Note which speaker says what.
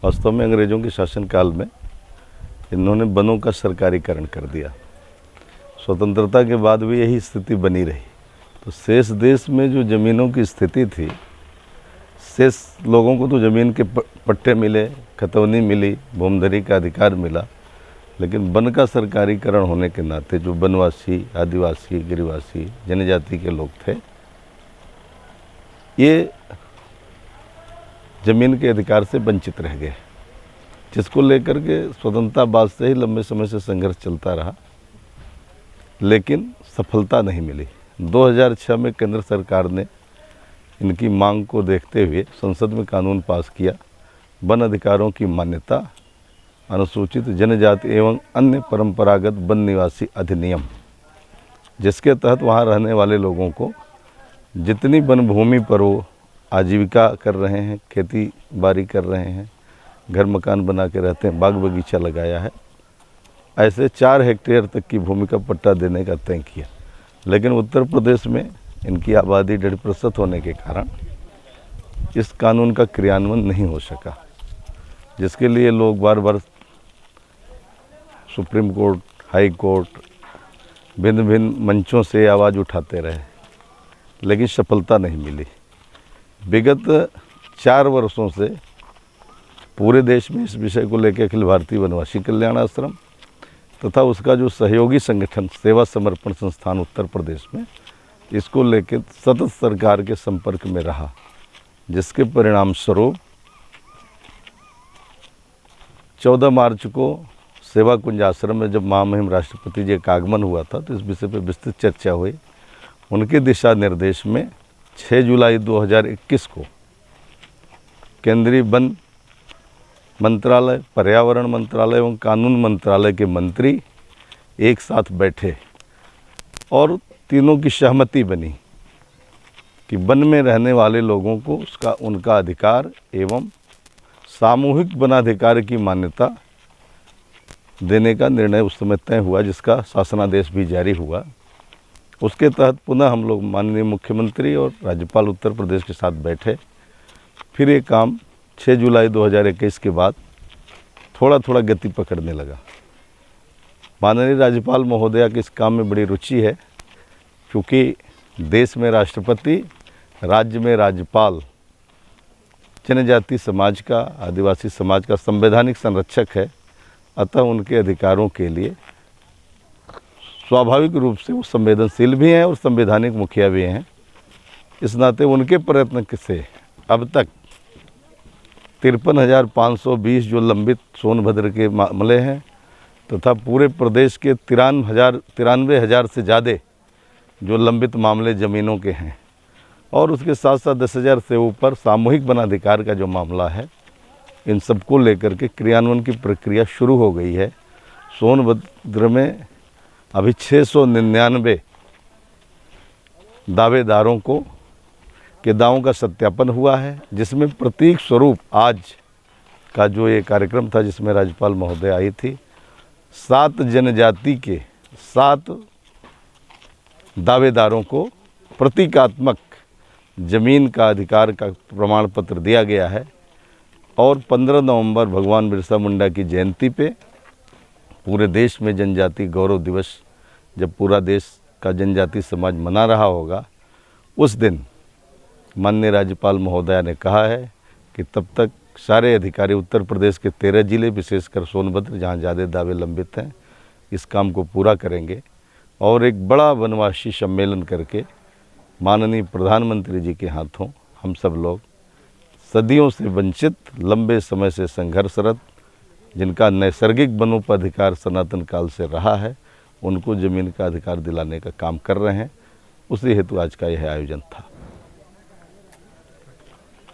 Speaker 1: वास्तव में अंग्रेज़ों के शासनकाल में इन्होंने वनों का सरकारीकरण कर दिया। स्वतंत्रता के बाद भी यही स्थिति बनी रही। तो शेष देश में जो ज़मीनों की स्थिति थी, शेष लोगों को तो ज़मीन के पट्टे मिले, खतौनी मिली, भूमधरी का अधिकार मिला, लेकिन वन का सरकारीकरण होने के नाते जो वनवासी, आदिवासी, गिरिवासी, जनजाति के लोग थे, ये ज़मीन के अधिकार से वंचित रह गए, जिसको लेकर के स्वतंत्रता बाद से ही लंबे समय से संघर्ष चलता रहा, लेकिन सफलता नहीं मिली। 2006 में केंद्र सरकार ने इनकी मांग को देखते हुए संसद में कानून पास किया, वन अधिकारों की मान्यता, अनुसूचित जनजाति एवं अन्य परंपरागत वन निवासी अधिनियम, जिसके तहत वहाँ रहने वाले लोगों को जितनी वन भूमि पर वो आजीविका कर रहे हैं, खेती बाड़ी कर रहे हैं, घर मकान बना के रहते हैं, बाग बगीचा लगाया है, ऐसे 4 हेक्टेयर तक की भूमि का पट्टा देने का तय किया। लेकिन उत्तर प्रदेश में इनकी आबादी 1.5% होने के कारण इस कानून का क्रियान्वयन नहीं हो सका, जिसके लिए लोग बार बार सुप्रीम कोर्ट, हाई कोर्ट, भिन्न भिन्न मंचों से आवाज़ उठाते रहे, लेकिन सफलता नहीं मिली। विगत 4 वर्षों से पूरे देश में इस विषय को लेकर अखिल भारतीय वनवासी कल्याण आश्रम तथा उसका जो सहयोगी संगठन सेवा समर्पण संस्थान उत्तर प्रदेश में इसको लेकर सतत सरकार के संपर्क में रहा, जिसके परिणाम स्वरूप 14 मार्च को सेवा कुंज आश्रम में जब महामहिम राष्ट्रपति जी का आगमन हुआ था तो इस विषय पर विस्तृत चर्चा हुई। उनके दिशा निर्देश में 6 जुलाई 2021 को केंद्रीय वन मंत्रालय, पर्यावरण मंत्रालय एवं कानून मंत्रालय के मंत्री एक साथ बैठे और तीनों की सहमति बनी कि वन में रहने वाले लोगों को उनका अधिकार एवं सामूहिक वनाधिकार की मान्यता देने का निर्णय उस समय तय हुआ, जिसका शासनादेश भी जारी हुआ। उसके तहत पुनः हम लोग माननीय मुख्यमंत्री और राज्यपाल उत्तर प्रदेश के साथ बैठे। फिर ये काम 6 जुलाई 2021 के बाद थोड़ा थोड़ा गति पकड़ने लगा। माननीय राज्यपाल महोदया की इस काम में बड़ी रुचि है, क्योंकि देश में राष्ट्रपति, राज्य में राज्यपाल जनजाति समाज का, आदिवासी समाज का संवैधानिक संरक्षक है, अतः उनके अधिकारों के लिए स्वाभाविक रूप से वो संवेदनशील भी हैं और संवैधानिक मुखिया भी हैं। इस नाते उनके प्रयत्न से अब तक 53,520 जो लंबित सोनभद्र के मामले हैं तथा पूरे प्रदेश के 93,000 से ज़्यादा जो लंबित मामले ज़मीनों के हैं, और उसके साथ साथ 10,000 से ऊपर सामूहिक वनाधिकार का जो मामला है, इन सबको लेकर के क्रियान्वयन की प्रक्रिया शुरू हो गई है। सोनभद्र में अभी 699 दावेदारों के दावों का सत्यापन हुआ है, जिसमें प्रतीक स्वरूप आज का जो ये कार्यक्रम था जिसमें राज्यपाल महोदय आई थी, 7 जनजाति के 7 दावेदारों को प्रतीकात्मक जमीन का अधिकार का प्रमाण पत्र दिया गया है। और 15 नवंबर भगवान बिरसा मुंडा की जयंती पे पूरे देश में जनजाति गौरव दिवस, जब पूरा देश का जनजाति समाज मना रहा होगा, उस दिन माननीय राज्यपाल महोदया ने कहा है कि तब तक सारे अधिकारी उत्तर प्रदेश के 13 जिले, विशेषकर सोनभद्र जहाँ ज़्यादा दावे लंबित हैं, इस काम को पूरा करेंगे और एक बड़ा वनवासी सम्मेलन करके माननीय प्रधानमंत्री जी के हाथों हम सब लोग सदियों से वंचित, लंबे समय से संघर्षरत, जिनका नैसर्गिक वनों पर अधिकार सनातन काल से रहा है, उनको ज़मीन का अधिकार दिलाने का काम कर रहे हैं। उसी हेतु आज का यह आयोजन था।